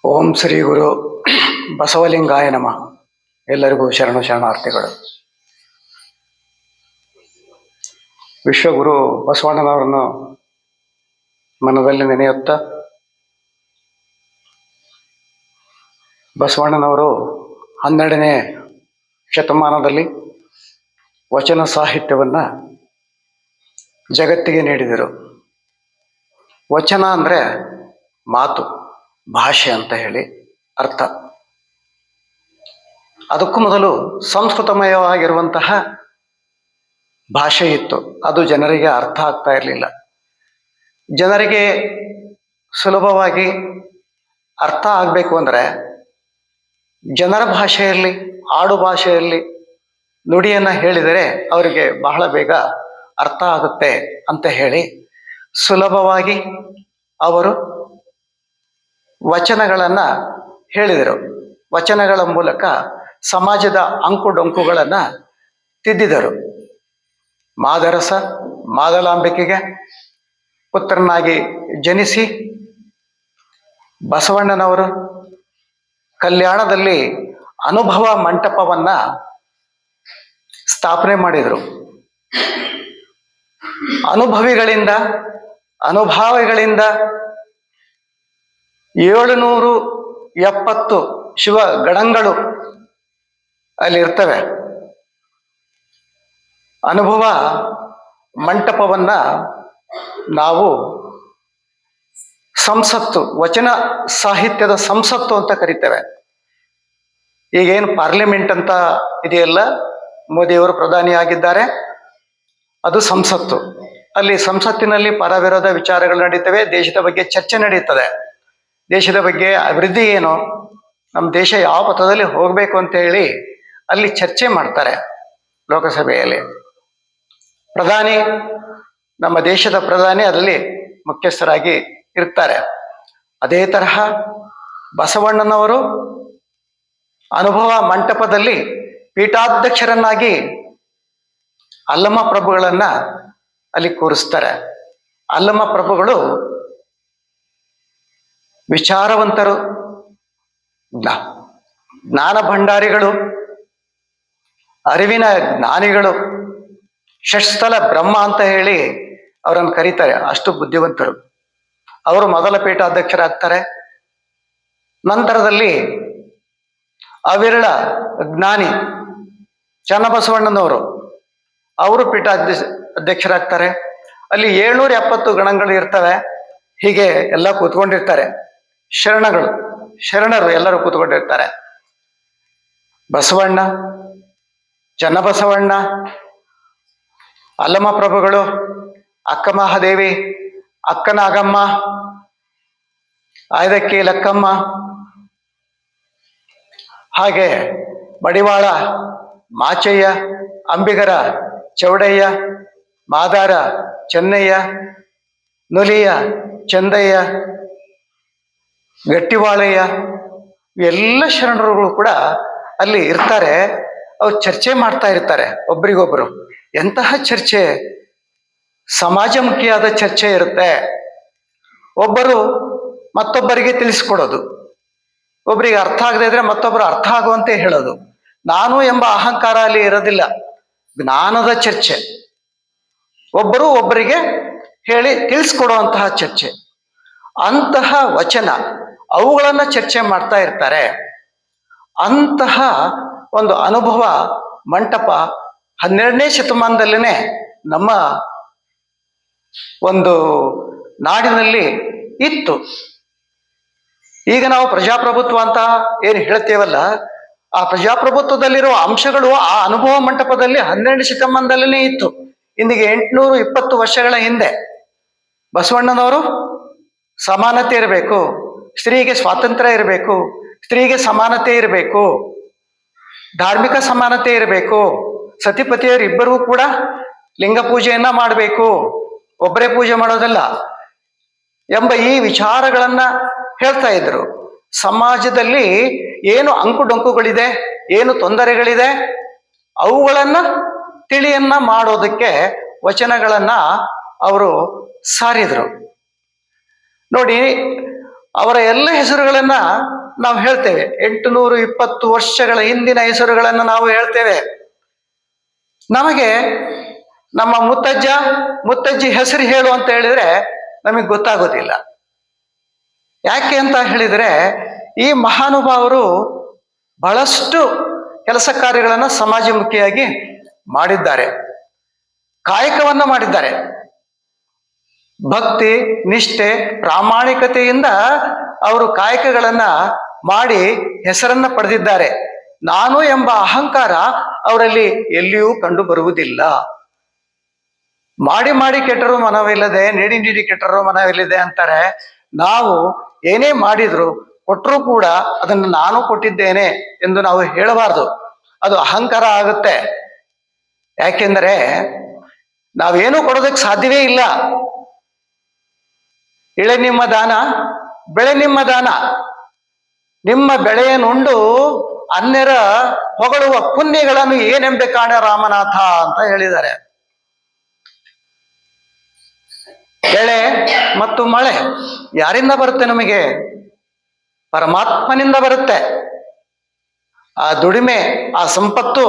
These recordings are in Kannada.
ಓಂ ಶ್ರೀ ಗುರು ಬಸವಲಿಂಗಾಯ ನಮಃ. ಎಲ್ಲರಿಗೂ ಶರಣಾರ್ಥಿಗಳು. ವಿಶ್ವಗುರು ಬಸವಣ್ಣನವರನ್ನು ಮನದಲ್ಲಿ ನೆನೆಯುತ್ತಾ, ಬಸವಣ್ಣನವರು 12ನೇ ಶತಮಾನದಲ್ಲಿ ವಚನ ಸಾಹಿತ್ಯವನ್ನು ಜಗತ್ತಿಗೆ ನೀಡಿದರು. ವಚನ ಅಂದರೆ ಮಾತು, ಭಾಷೆ ಅಂತ ಹೇಳಿ ಅರ್ಥ. ಅದಕ್ಕೂ ಮೊದಲು ಸಂಸ್ಕೃತಮಯವಾಗಿರುವಂತಹ ಭಾಷೆ ಇತ್ತು. ಅದು ಜನರಿಗೆ ಅರ್ಥ ಆಗ್ತಾ ಇರಲಿಲ್ಲ. ಜನರಿಗೆ ಸುಲಭವಾಗಿ ಅರ್ಥ ಆಗಬೇಕು ಅಂದರೆ ಜನರ ಭಾಷೆಯಲ್ಲಿ, ಆಡು ಭಾಷೆಯಲ್ಲಿ ನುಡಿಯನ್ನು ಹೇಳಿದರೆ ಅವರಿಗೆ ಬಹಳ ಬೇಗ ಅರ್ಥ ಆಗುತ್ತೆ ಅಂತ ಹೇಳಿ ಸುಲಭವಾಗಿ ಅವರು ವಚನಗಳನ್ನು ಹೇಳಿದರು. ವಚನಗಳ ಮೂಲಕ ಸಮಾಜದ ಅಂಕುಡೊಂಕುಗಳನ್ನು ತಿದ್ದಿದರು. ಮಾದರಸ ಮಾದಲಾಂಬಿಕೆಗೆ ಪುತ್ರನಾಗಿ ಜನಿಸಿ ಬಸವಣ್ಣನವರು ಕಲ್ಯಾಣದಲ್ಲಿ ಅನುಭವ ಮಂಟಪವನ್ನು ಸ್ಥಾಪನೆ ಮಾಡಿದರು. ಅನುಭಾವಿಗಳಿಂದ 770 ಶಿವಗಣಗಳು ಅಲ್ಲಿರ್ತವೆ. ಅನುಭವ ಮಂಟಪವನ್ನು ನಾವು ಸಂಸತ್ತು, ವಚನ ಸಾಹಿತ್ಯದ ಸಂಸತ್ತು ಅಂತ ಕರಿತೇವೆ. ಈಗೇನು ಪಾರ್ಲಿಮೆಂಟ್ ಅಂತ ಇದೆಯಲ್ಲ, ಮೋದಿಯವರು ಪ್ರಧಾನಿಯಾಗಿದ್ದಾರೆ, ಅದು ಸಂಸತ್ತು. ಅಲ್ಲಿ ಸಂಸತ್ತಿನಲ್ಲಿ ಪರವಿರೋಧ ವಿಚಾರಗಳು ನಡೀತವೆ. ದೇಶದ ಬಗ್ಗೆ ಚರ್ಚೆ ನಡೀತದೆ. ದೇಶದ ಬಗ್ಗೆ ಅಭಿವೃದ್ಧಿ ಏನು, ನಮ್ಮ ದೇಶ ಯಾವ ಪಥದಲ್ಲಿ ಹೋಗಬೇಕು ಅಂತ ಹೇಳಿ ಅಲ್ಲಿ ಚರ್ಚೆ ಮಾಡ್ತಾರೆ. ಲೋಕಸಭೆಯಲ್ಲಿ ಪ್ರಧಾನಿ, ನಮ್ಮ ದೇಶದ ಪ್ರಧಾನಿ ಅದರಲ್ಲಿ ಮುಖ್ಯಸ್ಥರಾಗಿ ಇರ್ತಾರೆ. ಅದೇ ತರಹ ಬಸವಣ್ಣನವರು ಅನುಭವ ಮಂಟಪದಲ್ಲಿ ಪೀಠಾಧ್ಯಕ್ಷರನ್ನಾಗಿ ಅಲ್ಲಮ ಪ್ರಭುಗಳನ್ನು ಅಲ್ಲಿ ಕೂರಿಸ್ತಾರೆ. ಅಲ್ಲಮ ಪ್ರಭುಗಳು ವಿಚಾರವಂತರು, ಜ್ಞಾನ ಭಂಡಾರಿಗಳು, ಅರಿವಿನ ಜ್ಞಾನಿಗಳು, ಷಟ್ಸ್ಥಲ ಬ್ರಹ್ಮ ಅಂತ ಹೇಳಿ ಅವರನ್ನು ಕರೀತಾರೆ. ಅಷ್ಟು ಬುದ್ಧಿವಂತರು. ಅವರು ಮೊದಲ ಪೀಠಾಧ್ಯಕ್ಷರಾಗ್ತಾರೆ. ನಂತರದಲ್ಲಿ ಅವಿರಳ ಜ್ಞಾನಿ ಚನ್ನಬಸವಣ್ಣನವರು, ಅವರು ಅಧ್ಯಕ್ಷರಾಗ್ತಾರೆ. ಅಲ್ಲಿ 770 ಗಣಗಳು ಇರ್ತವೆ. ಹೀಗೆ ಎಲ್ಲ ಕೂತ್ಕೊಂಡಿರ್ತಾರೆ. ಶರಣರು ಎಲ್ಲರೂ ಕೂತ್ಕೊಂಡಿರ್ತಾರೆ. ಬಸವಣ್ಣ, ಚನ್ನಬಸವಣ್ಣ, ಅಲ್ಲಮ ಪ್ರಭುಗಳು, ಅಕ್ಕ ಮಹಾದೇವಿ, ಅಕ್ಕ ನಾಗಮ್ಮ, ಆಯ್ದಕ್ಕಿ ಲಕ್ಕಮ್ಮ, ಹಾಗೆ ಮಡಿವಾಳ ಮಾಚಯ್ಯ, ಅಂಬಿಗರ ಚೌಡಯ್ಯ, ಮಾದಾರ ಚೆನ್ನಯ್ಯ, ನುಲಿಯ ಚಂದಯ್ಯ, ಗಟ್ಟಿವಾಳಯ್ಯ, ಎಲ್ಲ ಶರಣರುಗಳು ಕೂಡ ಅಲ್ಲಿ ಇರ್ತಾರೆ. ಅವ್ರು ಚರ್ಚೆ ಮಾಡ್ತಾ ಇರ್ತಾರೆ ಒಬ್ರಿಗೊಬ್ರು. ಎಂತಹ ಚರ್ಚೆ! ಸಮಾಜಮುಖಿಯಾದ ಚರ್ಚೆ ಇರುತ್ತೆ. ಒಬ್ಬರು ಮತ್ತೊಬ್ಬರಿಗೆ ತಿಳಿಸ್ಕೊಡೋದು, ಒಬ್ಬರಿಗೆ ಅರ್ಥ ಆಗದೆ ಇದ್ರೆ ಮತ್ತೊಬ್ಬರು ಅರ್ಥ ಆಗುವಂತೆ ಹೇಳೋದು. ನಾನು ಎಂಬ ಅಹಂಕಾರ ಅಲ್ಲಿ ಇರೋದಿಲ್ಲ. ಜ್ಞಾನದ ಚರ್ಚೆ, ಒಬ್ಬರು ಒಬ್ಬರಿಗೆ ಹೇಳಿ ತಿಳಿಸ್ಕೊಡುವಂತಹ ಚರ್ಚೆ. ಅಂತಹ ವಚನ, ಅವುಗಳನ್ನು ಚರ್ಚೆ ಮಾಡ್ತಾ ಇರ್ತಾರೆ. ಅಂತಹ ಒಂದು ಅನುಭವ ಮಂಟಪ 12ನೇ ಶತಮಾನದಲ್ಲೇ ನಮ್ಮ ಒಂದು ನಾಡಿನಲ್ಲಿ ಇತ್ತು. ಈಗ ನಾವು ಪ್ರಜಾಪ್ರಭುತ್ವ ಅಂತ ಏನು ಹೇಳ್ತೇವಲ್ಲ, ಆ ಪ್ರಜಾಪ್ರಭುತ್ವದಲ್ಲಿರುವ ಅಂಶಗಳು ಆ ಅನುಭವ ಮಂಟಪದಲ್ಲಿ 12ನೇ ಶತಮಾನದಲ್ಲೇ ಇತ್ತು. ಇಂದಿಗೆ 820 ವರ್ಷಗಳ ಹಿಂದೆ ಬಸವಣ್ಣನವರು ಸಮಾನತೆ ಇರಬೇಕು, ಸ್ತ್ರೀಗೆ ಸ್ವಾತಂತ್ರ್ಯ ಇರಬೇಕು, ಸ್ತ್ರೀಗೆ ಸಮಾನತೆ ಇರಬೇಕು, ಧಾರ್ಮಿಕ ಸಮಾನತೆ ಇರಬೇಕು, ಸತಿಪತಿಯರು ಇಬ್ಬರಿಗೂ ಕೂಡ ಲಿಂಗ ಪೂಜೆಯನ್ನ ಮಾಡಬೇಕು, ಒಬ್ಬರೇ ಪೂಜೆ ಮಾಡೋದಲ್ಲ ಎಂಬ ಈ ವಿಚಾರಗಳನ್ನ ಹೇಳ್ತಾ ಇದ್ರು. ಸಮಾಜದಲ್ಲಿ ಏನು ಅಂಕುಡೊಂಕುಗಳಿದೆ, ಏನು ತೊಂದರೆಗಳಿದೆ, ಅವುಗಳನ್ನ ತಿಳಿಯನ್ನ ಮಾಡೋದಕ್ಕೆ ವಚನಗಳನ್ನ ಅವರು ಸಾರಿದ್ರು. ನೋಡಿ, ಅವರ ಎಲ್ಲ ಹೆಸರುಗಳನ್ನ ನಾವು ಹೇಳ್ತೇವೆ. 820 ವರ್ಷಗಳ ಹಿಂದಿನ ಹೆಸರುಗಳನ್ನ ನಾವು ಹೇಳ್ತೇವೆ. ನಮಗೆ ನಮ್ಮ ಮುತ್ತಜ್ಜಿ ಹೆಸರು ಹೇಳು ಅಂತ ಹೇಳಿದ್ರೆ ನಮಗೆ ಗೊತ್ತಾಗೋದಿಲ್ಲ. ಯಾಕೆ ಅಂತ ಹೇಳಿದ್ರೆ ಈ ಮಹಾನುಭಾವರು ಬಹಳಷ್ಟು ಕೆಲಸ ಕಾರ್ಯಗಳನ್ನು ಸಮಾಜಮುಖಿಯಾಗಿ ಮಾಡಿದ್ದಾರೆ, ಕಾಯಕವನ್ನ ಮಾಡಿದ್ದಾರೆ. ಭಕ್ತಿ, ನಿಷ್ಠೆ, ಪ್ರಾಮಾಣಿಕತೆಯಿಂದ ಅವರು ಕಾಯಕಗಳನ್ನ ಮಾಡಿ ಹೆಸರನ್ನ ಪಡೆದಿದ್ದಾರೆ. ನಾನು ಎಂಬ ಅಹಂಕಾರ ಅವರಲ್ಲಿ ಎಲ್ಲಿಯೂ ಕಂಡು ಬರುವುದಿಲ್ಲ. ಮಾಡಿ ಕೆಟ್ಟರು ಮನವಿಲ್ಲದೆ, ನೀಡಿ ಕೆಟ್ಟರು ಮನವಿಲ್ಲದೆ ಅಂತಾರೆ. ನಾವು ಏನೇ ಮಾಡಿದ್ರು ಕೊಟ್ಟರೂ ಕೂಡ ಅದನ್ನು ನಾನು ಕೊಟ್ಟಿದ್ದೇನೆ ಎಂದು ನಾವು ಹೇಳಬಾರ್ದು. ಅದು ಅಹಂಕಾರ ಆಗುತ್ತೆ. ಯಾಕೆಂದರೆ ನಾವೇನು ಕೊಡೋದಕ್ಕೆ ಸಾಧ್ಯವೇ ಇಲ್ಲ. ಇಳೆ ನಿಮ್ಮ ದಾನ, ಬೆಳೆ ನಿಮ್ಮ ದಾನ. ನಿಮ್ಮ ಬೆಳೆಯನ್ನುಂಡು ಅನ್ಯರ ಹೊಗಳುವ ಪುಣ್ಯಗಳನ್ನು ಏನೆಂಬೆ ಕಾಣ ರಾಮನಾಥ ಅಂತ ಹೇಳಿದ್ದಾರೆ. ಬೆಳೆ ಮತ್ತು ಮಳೆ ಯಾರಿಂದ ಬರುತ್ತೆ? ನಮಗೆ ಪರಮಾತ್ಮನಿಂದ ಬರುತ್ತೆ. ಆ ದುಡಿಮೆ, ಆ ಸಂಪತ್ತು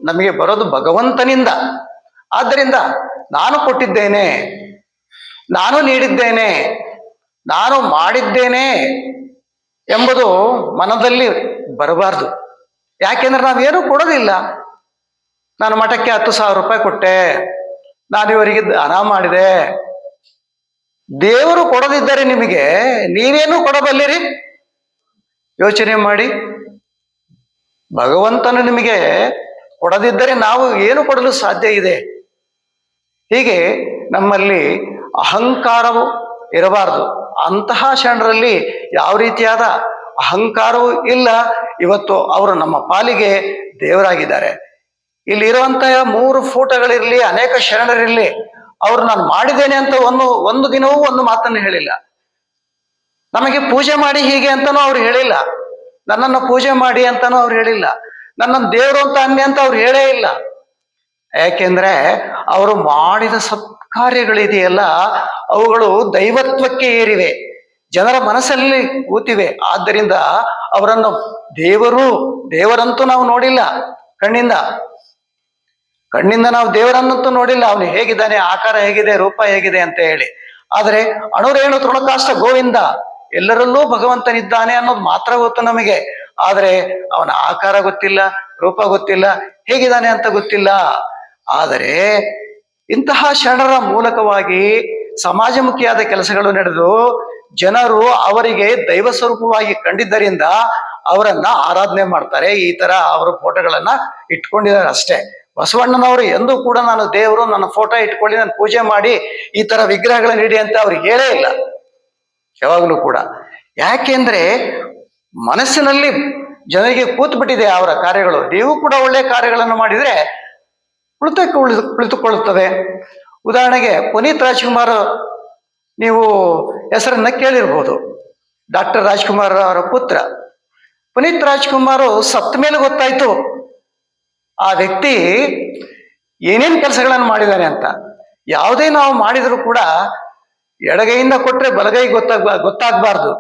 ನಮಗೆ ಬರೋದು ಭಗವಂತನಿಂದ. ಆದ್ದರಿಂದ ನಾನು ಕೊಟ್ಟಿದ್ದೇನೆ, ನಾನು ನೀಡಿದ್ದೇನೆ, ನಾನು ಮಾಡಿದ್ದೇನೆ ಎಂಬುದು ಮನದಲ್ಲಿ ಬರಬಾರ್ದು. ಯಾಕೆಂದ್ರೆ ನಾವೇನು ಕೊಡೋದಿಲ್ಲ. ನಾನು ಮಠಕ್ಕೆ 10,000 ರೂಪಾಯಿ ಕೊಟ್ಟೆ, ನಾನು ಇವರಿಗೆ ದಾನ ಮಾಡಿದೆ. ದೇವರು ಕೊಡದಿದ್ದರೆ ನಿಮಗೆ ನೀವೇನು ಕೊಡಬಲ್ಲಿರಿ? ಯೋಚನೆ ಮಾಡಿ. ಭಗವಂತನು ನಿಮಗೆ ಕೊಡದಿದ್ದರೆ ನಾವು ಏನು ಕೊಡಲು ಸಾಧ್ಯ ಇದೆ? ಹೀಗೆ ನಮ್ಮಲ್ಲಿ ಅಹಂಕಾರವು ಇರಬಾರದು. ಅಂತಹ ಶರಣರಲ್ಲಿ ಯಾವ ರೀತಿಯಾದ ಅಹಂಕಾರವೂ ಇಲ್ಲ. ಇವತ್ತು ಅವರು ನಮ್ಮ ಪಾಲಿಗೆ ದೇವರಾಗಿದ್ದಾರೆ. ಇಲ್ಲಿ ಇರುವಂತಹ 3 ಫೋಟೋಗಳಿರಲಿ, ಅನೇಕ ಶರಣರಿರಲಿ, ಅವ್ರು ನಾನು ಮಾಡಿದ್ದೇನೆ ಅಂತ ಒಂದು ದಿನವೂ ಒಂದು ಮಾತನ್ನು ಹೇಳಿಲ್ಲ. ನಮಗೆ ಪೂಜೆ ಮಾಡಿ ಹೀಗೆ ಅಂತಾನೂ ಅವ್ರು ಹೇಳಿಲ್ಲ. ನನ್ನನ್ನು ಪೂಜೆ ಮಾಡಿ ಅಂತಾನೂ ಅವ್ರು ಹೇಳಿಲ್ಲ. ನನ್ನನ್ನು ದೇವರು ಅಂತ ಅನ್ನಿ ಅಂತ ಅವ್ರು ಹೇಳೇ ಇಲ್ಲ. ಯಾಕೆಂದ್ರೆ ಅವರು ಮಾಡಿದ ಸತ್ಕಾರ್ಯಗಳಿದೆಯಲ್ಲ, ಅವುಗಳು ದೈವತ್ವಕ್ಕೆ ಏರಿವೆ, ಜನರ ಮನಸ್ಸಲ್ಲಿ ಕೂತಿವೆ. ಆದ್ದರಿಂದ ಅವರನ್ನು ದೇವರಂತೂ ನಾವು ನೋಡಿಲ್ಲ. ಕಣ್ಣಿಂದ ನಾವು ದೇವರನ್ನಂತೂ ನೋಡಿಲ್ಲ. ಅವನು ಹೇಗಿದ್ದಾನೆ, ಆಕಾರ ಹೇಗಿದೆ, ರೂಪ ಹೇಗಿದೆ ಅಂತ ಹೇಳಿ. ಆದರೆ ಅಣುರೇಣು ತೃಣಕಾಷ್ಟ ಗೋವಿಂದ, ಎಲ್ಲರಲ್ಲೂ ಭಗವಂತನಿದ್ದಾನೆ ಅನ್ನೋದು ಮಾತ್ರ ಗೊತ್ತು ನಮಗೆ. ಆದರೆ ಅವನ ಆಕಾರ ಗೊತ್ತಿಲ್ಲ, ರೂಪ ಗೊತ್ತಿಲ್ಲ, ಹೇಗಿದ್ದಾನೆ ಅಂತ ಗೊತ್ತಿಲ್ಲ. ಆದರೆ ಇಂತಹ ಶರಣರ ಮೂಲಕವಾಗಿ ಸಮಾಜಮುಖಿಯಾದ ಕೆಲಸಗಳು ನಡೆದು ಜನರು ಅವರಿಗೆ ದೈವ ಸ್ವರೂಪವಾಗಿ ಕಂಡಿದ್ದರಿಂದ ಅವರನ್ನ ಆರಾಧನೆ ಮಾಡ್ತಾರೆ. ಈ ತರ ಅವರ ಫೋಟೋಗಳನ್ನ ಇಟ್ಕೊಂಡಿದ್ದಾರೆ ಅಷ್ಟೇ. ಬಸವಣ್ಣನವರು ಎಂದೂ ಕೂಡ ನಾನು ದೇವರು, ನನ್ನ ಫೋಟೋ ಇಟ್ಕೊಳ್ಳಿ, ನಾನು ಪೂಜೆ ಮಾಡಿ ಈ ತರ ವಿಗ್ರಹಗಳನ್ನ ಇಡಿ ಅಂತ ಅವ್ರಿಗೆ ಹೇಳೇ ಇಲ್ಲ ಯಾವಾಗಲೂ ಕೂಡ. ಯಾಕೆಂದ್ರೆ ಮನಸ್ಸಿನಲ್ಲಿ ಜನರಿಗೆ ಕೂತ್ಬಿಟ್ಟಿದೆ ಅವರ ಕಾರ್ಯಗಳು. ನೀವು ಕೂಡ ಒಳ್ಳೆಯ ಕಾರ್ಯಗಳನ್ನು ಮಾಡಿದ್ರೆ ಕುಳಿತುಕೊಳ್ಳುತ್ತದೆ. ಉದಾಹರಣೆಗೆ ಪುನೀತ್ ರಾಜ್ಕುಮಾರ್, ನೀವು ಹೆಸರನ್ನ ಕೇಳಿರ್ಬೋದು. ಡಾಕ್ಟರ್ ರಾಜ್ಕುಮಾರ್ ಅವರ ಪುತ್ರ ಪುನೀತ್ ರಾಜ್ಕುಮಾರ್ ಸತ್ತ ಮೇಲೆ ಗೊತ್ತಾಯ್ತು ಆ ವ್ಯಕ್ತಿ ಏನೇನು ಕೆಲಸಗಳನ್ನು ಮಾಡಿದ್ದಾನೆ ಅಂತ. ಯಾವುದೇ ನಾವು ಮಾಡಿದ್ರು ಕೂಡ ಎಡಗೈಯಿಂದ ಕೊಟ್ರೆ ಬಲಗೈ ಗೊತ್ತಾಗಬಾರ್ದು.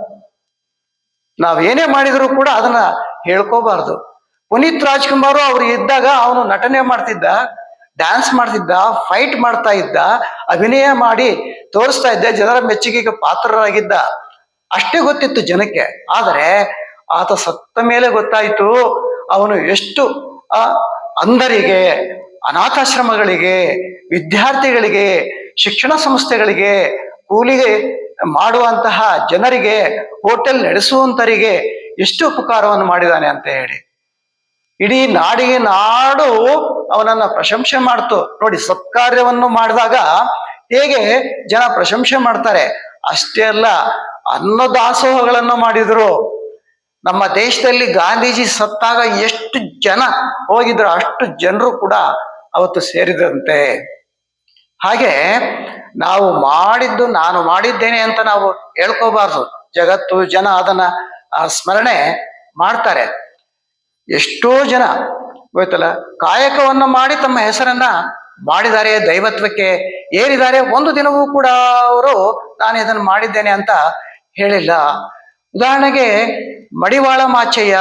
ನಾವೇನೇ ಮಾಡಿದ್ರು ಕೂಡ ಅದನ್ನ ಹೇಳ್ಕೋಬಾರ್ದು. ಪುನೀತ್ ರಾಜ್ಕುಮಾರ್ ಅವರು ಇದ್ದಾಗ ಅವನು ನಟನೆ ಮಾಡ್ತಿದ್ದ, ಡ್ಯಾನ್ಸ್ ಮಾಡ್ತಿದ್ದ, ಫೈಟ್ ಮಾಡ್ತಾ ಇದ್ದ, ಅಭಿನಯ ಮಾಡಿ ತೋರಿಸ್ತಾ ಇದ್ದ, ಜನರ ಮೆಚ್ಚುಗೆಗೆ ಪಾತ್ರರಾಗಿದ್ದ. ಅಷ್ಟೇ ಗೊತ್ತಿತ್ತು ಜನಕ್ಕೆ. ಆದರೆ ಆತ ಸತ್ತ ಮೇಲೆ ಗೊತ್ತಾಯಿತು ಅವನು ಎಷ್ಟು ಅಂಧರಿಗೆ, ಅನಾಥಾಶ್ರಮಗಳಿಗೆ, ವಿದ್ಯಾರ್ಥಿಗಳಿಗೆ, ಶಿಕ್ಷಣ ಸಂಸ್ಥೆಗಳಿಗೆ, ಕೂಲಿಗೆ ಮಾಡುವಂತಹ ಜನರಿಗೆ, ಹೋಟೆಲ್ ನಡೆಸುವಂತರಿಗೆ ಎಷ್ಟು ಉಪಕಾರವನ್ನು ಮಾಡಿದ್ದಾನೆ ಅಂತ ಹೇಳಿ. ಇಡೀ ನಾಡಿಗೆ ನಾಡು ಅವನನ್ನ ಪ್ರಶಂಸೆ ಮಾಡ್ತು. ನೋಡಿ, ಸತ್ಕಾರ್ಯವನ್ನು ಮಾಡಿದಾಗ ಹೇಗೆ ಜನ ಪ್ರಶಂಸೆ ಮಾಡ್ತಾರೆ. ಅಷ್ಟೇ ಅಲ್ಲ, ಅನ್ನದಾಸೋಹಗಳನ್ನು ಮಾಡಿದ್ರು. ನಮ್ಮ ದೇಶದಲ್ಲಿ ಗಾಂಧೀಜಿ ಸತ್ತಾಗ ಎಷ್ಟು ಜನ ಹೋಗಿದ್ರು ಅಷ್ಟು ಜನರು ಕೂಡ ಅವತ್ತು ಸೇರಿದಂತೆ. ಹಾಗೆ ನಾವು ಮಾಡಿದ್ದು ನಾನು ಮಾಡಿದ್ದೇನೆ ಅಂತ ನಾವು ಹೇಳ್ಕೋಬಾರ್ದು. ಜಗತ್ತು, ಜನ ಅದನ್ನ ಸ್ಮರಣೆ ಮಾಡ್ತಾರೆ. ಎಷ್ಟೋ ಜನ ಗೊತ್ತಲ್ಲ, ಕಾಯಕವನ್ನ ಮಾಡಿ ತಮ್ಮ ಹೆಸರನ್ನ ಮಾಡಿದ್ದಾರೆ, ದೈವತ್ವಕ್ಕೆ ಏರಿದ್ದಾರೆ. ಒಂದು ದಿನವೂ ಕೂಡ ಅವರು ನಾನು ಇದನ್ನು ಮಾಡಿದ್ದೇನೆ ಅಂತ ಹೇಳಿಲ್ಲ. ಉದಾಹರಣೆಗೆ ಮಡಿವಾಳ ಮಾಚಯ್ಯ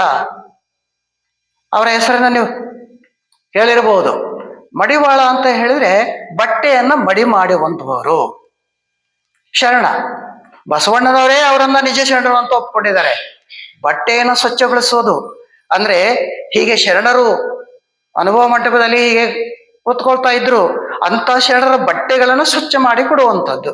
ಅವರ ಹೆಸರನ್ನ ನೀವು ಹೇಳಿರಬಹುದು. ಮಡಿವಾಳ ಅಂತ ಹೇಳಿದ್ರೆ ಬಟ್ಟೆಯನ್ನ ಮಡಿ ಮಾಡುವಂತವರು. ಶರಣ ಬಸವಣ್ಣನವರೇ ಅವರನ್ನ ನಿಜ ಶರಣರು ಅಂತ ಒಪ್ಕೊಂಡಿದ್ದಾರೆ. ಬಟ್ಟೆಯನ್ನು ಸ್ವಚ್ಛಗೊಳಿಸೋದು ಅಂದ್ರೆ ಹೀಗೆ ಶರಣರು ಅನುಭವ ಮಂಟಪದಲ್ಲಿ ಹೀಗೆ ಕೂತ್ಕೊಳ್ತಾ ಇದ್ರು, ಅಂತ ಶರಣರ ಬಟ್ಟೆಗಳನ್ನು ಸ್ವಚ್ಛ ಮಾಡಿ ಕೊಡುವಂಥದ್ದು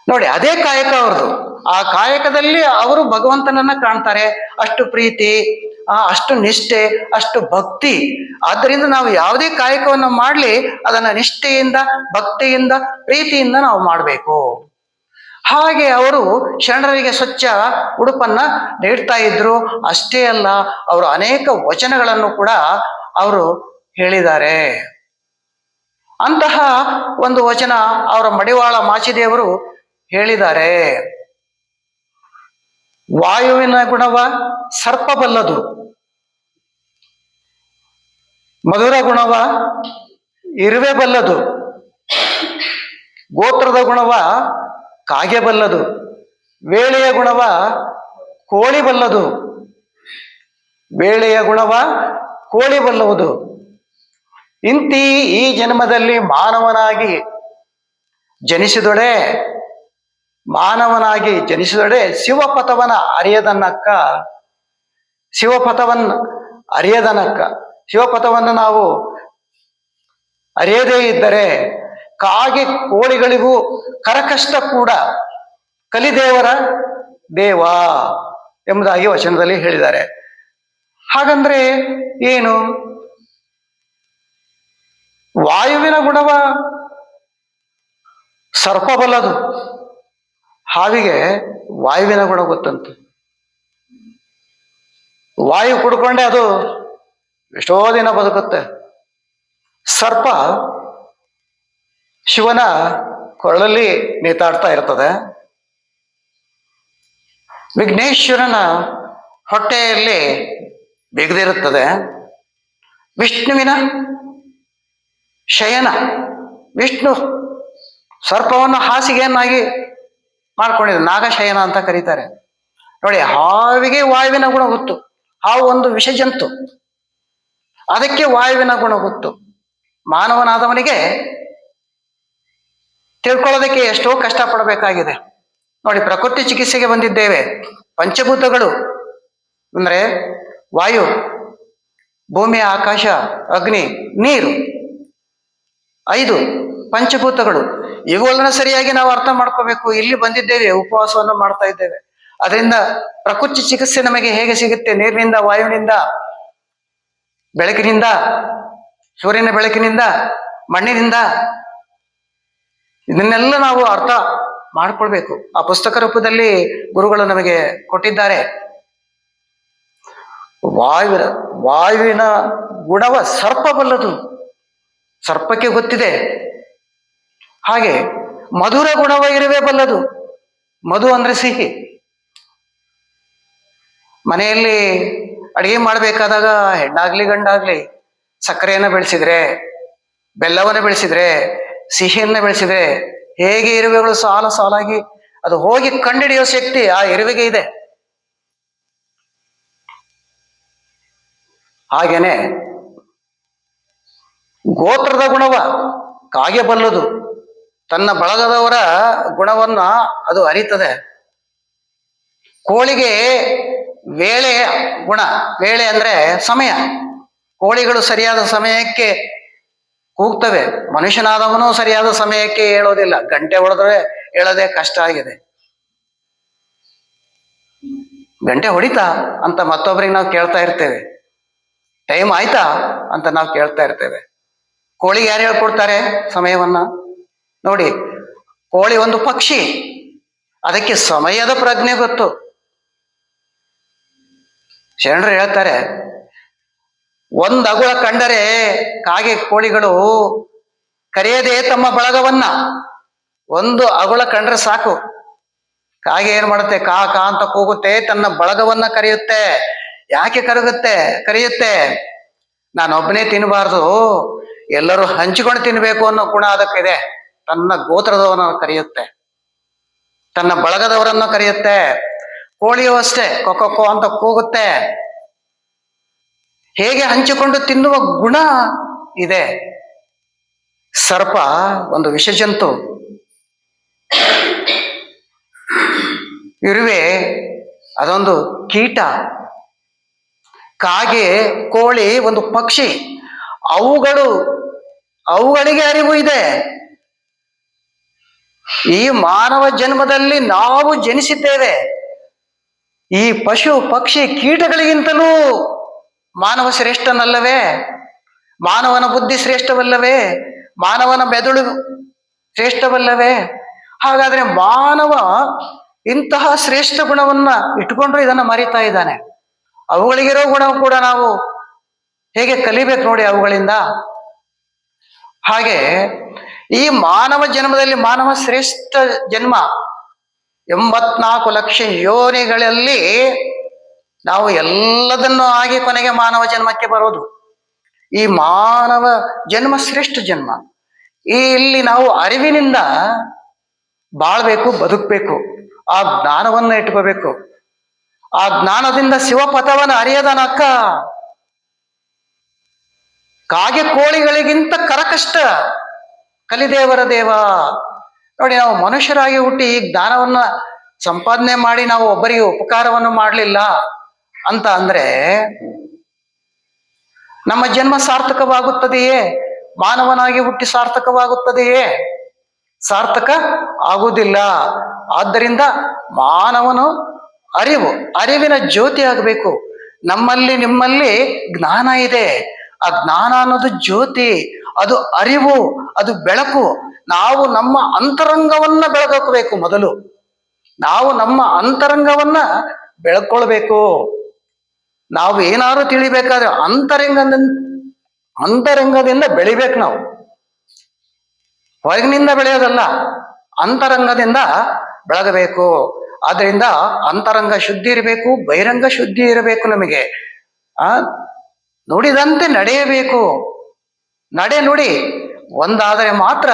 ನೋಡಿ. ಅದೇ ಕಾಯಕ ಅವ್ರದ್ದು. ಆ ಕಾಯಕದಲ್ಲಿ ಅವರು ಭಗವಂತನನ್ನ ಕಾಣ್ತಾರೆ. ಅಷ್ಟು ಪ್ರೀತಿ, ಅಷ್ಟು ನಿಷ್ಠೆ, ಅಷ್ಟು ಭಕ್ತಿ. ಆದ್ದರಿಂದ ನಾವು ಯಾವುದೇ ಕಾಯಕವನ್ನು ಮಾಡಲಿ ಅದನ್ನ ನಿಷ್ಠೆಯಿಂದ, ಭಕ್ತಿಯಿಂದ, ಪ್ರೀತಿಯಿಂದ ನಾವು ಮಾಡಬೇಕು. ಹಾಗೆ ಅವರು ಶರಣರಿಗೆ ಸ್ವಚ್ಛ ಉಡುಪನ್ನ ನೀಡ್ತಾ ಇದ್ರು. ಅಷ್ಟೇ ಅಲ್ಲ, ಅವರು ಅನೇಕ ವಚನಗಳನ್ನು ಕೂಡ ಅವರು ಹೇಳಿದ್ದಾರೆ. ಅಂತಹ ಒಂದು ವಚನ ಅವರ ಮಡಿವಾಳ ಮಾಚಿದೇವರು ಹೇಳಿದ್ದಾರೆ. ವಾಯುವಿನ ಗುಣವ ಸರ್ಪ ಬಲ್ಲದು, ಮಧುರ ಗುಣವ ಇರುವೆ ಬಲ್ಲದು, ಗೋತ್ರದ ಗುಣವ ಕಾಗೆ ಬಲ್ಲದು, ವೇಳೆಯ ಗುಣವ ಕೋಳಿ ಬಲ್ಲದು, ವೇಳೆಯ ಗುಣವ ಕೋಳಿ ಬಲ್ಲುವುದು. ಇಂತಿ ಈ ಜನ್ಮದಲ್ಲಿ ಮಾನವನಾಗಿ ಜನಿಸಿದೊಡೆ ಶಿವಪಥವನ ಅರಿಯದನಕ್ಕ. ಶಿವಪಥವನ್ನು ನಾವು ಅರಿಯದೇ ಇದ್ದರೆ ಕಾಗೆ ಕೋಳಿಗಳಿಗೂ ಕರಕಷ್ಟ ಕೂಡ ಕಲಿದೇವರ ದೇವ ಎಂಬುದಾಗಿ ವಚನದಲ್ಲಿ ಹೇಳಿದ್ದಾರೆ. ಹಾಗಂದ್ರೆ ಏನು? ವಾಯುವಿನ ಗುಣವ ಸರ್ಪ ಬಲ್ಲದು. ಹಾವಿಗೆ ವಾಯುವಿನ ಗುಣ ಗೊತ್ತಂತೆ. ವಾಯು ಕುಡ್ಕೊಂಡೆ ಅದು ಎಷ್ಟೋ ದಿನ ಬದುಕುತ್ತೆ. ಸರ್ಪ ಶಿವನ ಕೊರಳಲ್ಲಿ ನೇತಾಡ್ತಾ ಇರ್ತದೆ. ವಿಘ್ನೇಶ್ವರನ ಹೊಟ್ಟೆಯಲ್ಲಿ ಬಿಗದಿರುತ್ತದೆ. ವಿಷ್ಣುವಿನ ಶಯನ, ವಿಷ್ಣು ಸರ್ಪವನ್ನು ಹಾಸಿಗೆಯನ್ನಾಗಿ ಮಾಡ್ಕೊಂಡಿದೆ, ನಾಗಶಯನ ಅಂತ ಕರೀತಾರೆ ನೋಡಿ. ಹಾವಿಗೆ ವಾಯುವಿನ ಗುಣ ಗೊತ್ತು. ಹಾವು ಒಂದು ವಿಷಜಂತು, ಅದಕ್ಕೆ ವಾಯುವಿನ ಗುಣ ಗೊತ್ತು. ಮಾನವನಾದವನಿಗೆ ತಿಳ್ಕೊಳ್ಳೋದಕ್ಕೆ ಎಷ್ಟೋ ಕಷ್ಟಪಡಬೇಕಾಗಿದೆ ನೋಡಿ. ಪ್ರಕೃತಿ ಚಿಕಿತ್ಸೆಗೆ ಬಂದಿದ್ದೇವೆ. ಪಂಚಭೂತಗಳು ಅಂದ್ರೆ ವಾಯು, ಭೂಮಿ, ಆಕಾಶ, ಅಗ್ನಿ, ನೀರು, 5 ಪಂಚಭೂತಗಳು. ಇವುಗಳನ್ನ ಸರಿಯಾಗಿ ನಾವು ಅರ್ಥ ಮಾಡ್ಕೋಬೇಕು. ಇಲ್ಲಿ ಬಂದಿದ್ದೇವೆ, ಉಪವಾಸವನ್ನು ಮಾಡ್ತಾ ಇದ್ದೇವೆ. ಅದರಿಂದ ಪ್ರಕೃತಿ ಚಿಕಿತ್ಸೆ ನಮಗೆ ಹೇಗೆ ಸಿಗುತ್ತೆ? ನೀರಿನಿಂದ, ವಾಯುವಿನಿಂದ, ಬೆಳಕಿನಿಂದ, ಸೂರ್ಯನ ಬೆಳಕಿನಿಂದ, ಮಣ್ಣಿನಿಂದ. ಇದನ್ನೆಲ್ಲ ನಾವು ಅರ್ಥ ಮಾಡ್ಕೊಳ್ಬೇಕು. ಆ ಪುಸ್ತಕ ರೂಪದಲ್ಲಿ ಗುರುಗಳು ನಮಗೆ ಕೊಟ್ಟಿದ್ದಾರೆ. ವಾಯುವಿನ ಗುಣವ ಸರ್ಪ ಬಲ್ಲದು, ಸರ್ಪಕ್ಕೆ ಗೊತ್ತಿದೆ. ಹಾಗೆ ಮಧುರ ಗುಣವ ಇರುವೆ ಬಲ್ಲದು. ಮಧು ಅಂದ್ರೆ ಸಿಹಿ. ಮನೆಯಲ್ಲಿ ಅಡಿಗೆ ಮಾಡಬೇಕಾದಾಗ ಹೆಣ್ಣಾಗ್ಲಿ ಗಂಡಾಗ್ಲಿ ಸಕ್ಕರೆಯನ್ನು ಬೆಳೆಸಿದ್ರೆ, ಬೆಲ್ಲವನ್ನು ಬೆಳೆಸಿದ್ರೆ, ಸಿಹಿಯನ್ನ ಬೆಳೆಸಿದ್ರೆ ಹೇಗೆ ಇರುವೆಗಳು ಸಾಲ ಸಾಲಾಗಿ ಅದು ಹೋಗಿ ಕಂಡಿಡಿಯೋ ಶಕ್ತಿ ಆ ಇರುವೆಗೆ ಇದೆ. ಹಾಗೇನೆ ಗೋತ್ರದ ಗುಣವ ಕಾಗೆ ಬಲ್ಲದು. ತನ್ನ ಬಳಗದವರ ಗುಣವನ್ನ ಅದು ಅರಿತದೆ. ಕೋಳಿಗೆ ವೇಳೆ ಗುಣ, ವೇಳೆ ಅಂದ್ರೆ ಸಮಯ. ಕೋಳಿಗಳು ಸರಿಯಾದ ಸಮಯಕ್ಕೆ ಕೂಗ್ತವೆ. ಮನುಷ್ಯನಾದವನು ಸರಿಯಾದ ಸಮಯಕ್ಕೆ ಹೇಳೋದಿಲ್ಲ. ಗಂಟೆ ಹೊಡೆದ್ರೆ ಹೇಳೋದೇ ಕಷ್ಟ ಆಗಿದೆ. ಗಂಟೆ ಹೊಡಿತಾ ಅಂತ ಮತ್ತೊಬ್ಬರಿಗೆ ನಾವು ಕೇಳ್ತಾ ಇರ್ತೇವೆ. ಟೈಮ್ ಆಯ್ತಾ ಅಂತ ನಾವು ಕೇಳ್ತಾ ಇರ್ತೇವೆ. ಕೋಳಿಗೆ ಯಾರು ಹೇಳ್ಕೊಡ್ತಾರೆ ಸಮಯವನ್ನ? ನೋಡಿ, ಕೋಳಿ ಒಂದು ಪಕ್ಷಿ, ಅದಕ್ಕೆ ಸಮಯದ ಪ್ರಜ್ಞೆ ಗೊತ್ತು. ಶರಣರು ಹೇಳ್ತಾರೆ, ಒಂದು ಅಗುಳ ಕಂಡರೆ ಕಾಗೆ ಕೋಳಿಗಳು ಕರೆಯದೆ ತಮ್ಮ ಬಳಗವನ್ನ. ಒಂದು ಅಗುಳ ಕಂಡ್ರೆ ಸಾಕು, ಕಾಗೆ ಏನ್ ಮಾಡುತ್ತೆ? ಕಾ ಕಾ ಅಂತ ಕೂಗುತ್ತೆ, ತನ್ನ ಬಳಗವನ್ನ ಕರೆಯುತ್ತೆ. ಯಾಕೆ ಕರೆಯುತ್ತೆ? ನಾನೊಬ್ಬನೇ ತಿನ್ನಬಾರ್ದು, ಎಲ್ಲರೂ ಹಂಚಿಕೊಂಡು ತಿನ್ಬೇಕು ಅನ್ನೋ ಗುಣ ಅದಕ್ಕಿದೆ. ತನ್ನ ಗೋತ್ರದವರನ್ನು ಕರೆಯುತ್ತೆ, ತನ್ನ ಬಳಗದವರನ್ನು ಕರೆಯುತ್ತೆ. ಕೋಳಿಯೂ ಅಷ್ಟೇ ಕೊಕ್ಕೊ ಅಂತ ಕೂಗುತ್ತೆ. ಹೇಗೆ ಹಂಚಿಕೊಂಡು ತಿನ್ನುವ ಗುಣ ಇದೆ. ಸರ್ಪ ಒಂದು ವಿಷಜಂತು, ಇರುವೆ ಅದೊಂದು ಕೀಟ, ಕಾಗೆ ಕೋಳಿ ಒಂದು ಪಕ್ಷಿ. ಅವುಗಳಿಗೆ ಅರಿವು ಇದೆ. ಈ ಮಾನವ ಜನ್ಮದಲ್ಲಿ ನಾವು ಜನಿಸಿದ್ದೇವೆ. ಈ ಪಶು ಪಕ್ಷಿ ಕೀಟಗಳಿಗಿಂತಲೂ ಮಾನವ ಶ್ರೇಷ್ಠನಲ್ಲವೇ? ಮಾನವನ ಬುದ್ಧಿ ಶ್ರೇಷ್ಠವಲ್ಲವೇ? ಮಾನವನ ಮೆದುಳು ಶ್ರೇಷ್ಠವಲ್ಲವೇ? ಹಾಗಾದ್ರೆ ಮಾನವ ಇಂತಹ ಶ್ರೇಷ್ಠ ಗುಣವನ್ನ ಇಟ್ಕೊಂಡ್ರು ಇದನ್ನ ಮರಿತಾ ಇದ್ದಾನೆ. ಅವುಗಳಿಗಿರೋ ಗುಣ ಕೂಡ ನಾವು ಹೇಗೆ ಕಲಿಬೇಕು ನೋಡಿ ಅವುಗಳಿಂದ. ಹಾಗೆ ಈ ಮಾನವ ಜನ್ಮದಲ್ಲಿ ಮಾನವ ಶ್ರೇಷ್ಠ ಜನ್ಮ. 84 ಲಕ್ಷ ಯೋನಿಗಳಲ್ಲಿ ನಾವು ಎಲ್ಲದನ್ನು ಆಗಿ ಕೊನೆಗೆ ಮಾನವ ಜನ್ಮಕ್ಕೆ ಬರೋದು. ಈ ಮಾನವ ಜನ್ಮ ಶ್ರೇಷ್ಠ ಜನ್ಮ. ಇಲ್ಲಿ ನಾವು ಅರಿವಿನಿಂದ ಬಾಳ್ಬೇಕು, ಬದುಕಬೇಕು. ಆ ಜ್ಞಾನವನ್ನ ಇಟ್ಕೋಬೇಕು. ಆ ಜ್ಞಾನದಿಂದ ಶಿವಪಥವನ್ನು ಅರಿಯದನಕ್ಕ. ಕಾಗೆ ಕೋಳಿಗಳಿಗಿಂತ ಕರಕಷ್ಟ ಕಲಿದೇವರ ದೇವ. ನೋಡಿ, ನಾವು ಮನುಷ್ಯರಾಗಿ ಹುಟ್ಟಿ ಈ ಜ್ಞಾನವನ್ನ ಸಂಪಾದನೆ ಮಾಡಿ ನಾವು ಒಬ್ಬರಿಗೆ ಉಪಕಾರವನ್ನು ಮಾಡಲಿಲ್ಲ ಅಂತ ಅಂದ್ರೆ ನಮ್ಮ ಜನ್ಮ ಸಾರ್ಥಕವಾಗುತ್ತದೆಯೇ? ಮಾನವನಾಗಿ ಹುಟ್ಟಿ ಸಾರ್ಥಕವಾಗುತ್ತದೆಯೇ? ಸಾರ್ಥಕ ಆಗುವುದಿಲ್ಲ. ಆದ್ದರಿಂದ ಮಾನವನು ಅರಿವಿನ ಜ್ಯೋತಿ ಆಗಬೇಕು. ನಮ್ಮಲ್ಲಿ ನಿಮ್ಮಲ್ಲಿ ಜ್ಞಾನ ಇದೆ. ಆ ಜ್ಞಾನ ಅನ್ನೋದು ಜ್ಯೋತಿ, ಅದು ಅರಿವು, ಅದು ಬೆಳಕು. ನಾವು ನಮ್ಮ ಅಂತರಂಗವನ್ನ ಬೆಳಗಬೇಕು. ಮೊದಲು ನಾವು ನಮ್ಮ ಅಂತರಂಗವನ್ನ ಬೆಳಕೊಳ್ಬೇಕು. ನಾವು ಏನಾದ್ರು ತಿಳಿಬೇಕಾದ್ರೆ ಅಂತರಂಗದಿಂದ ಬೆಳಿಬೇಕು. ನಾವು ಹೊರಗಿನಿಂದ ಬೆಳೆಯೋದಲ್ಲ, ಅಂತರಂಗದಿಂದ ಬೆಳಗಬೇಕು. ಆದ್ರಿಂದ ಅಂತರಂಗ ಶುದ್ಧಿ ಇರಬೇಕು, ಬಹಿರಂಗ ಶುದ್ಧಿ ಇರಬೇಕು. ನಮಗೆ ನುಡಿದಂತೆ ನಡೆಯಬೇಕು. ನುಡಿ ಒಂದಾದರೆ ಮಾತ್ರ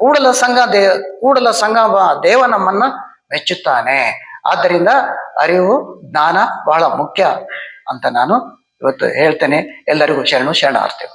ಕೂಡಲ ಸಂಗಮ ದೇವ ನಮ್ಮನ್ನ ಮೆಚ್ಚುತ್ತಾನೆ. ಆದ್ದರಿಂದ ಅರಿವು ಜ್ಞಾನ ಬಹಳ ಮುಖ್ಯ ಅಂತ ನಾನು ಇವತ್ತು ಹೇಳ್ತೇನೆ. ಎಲ್ಲರಿಗೂ ಶರಣಾರ್ಥಿ.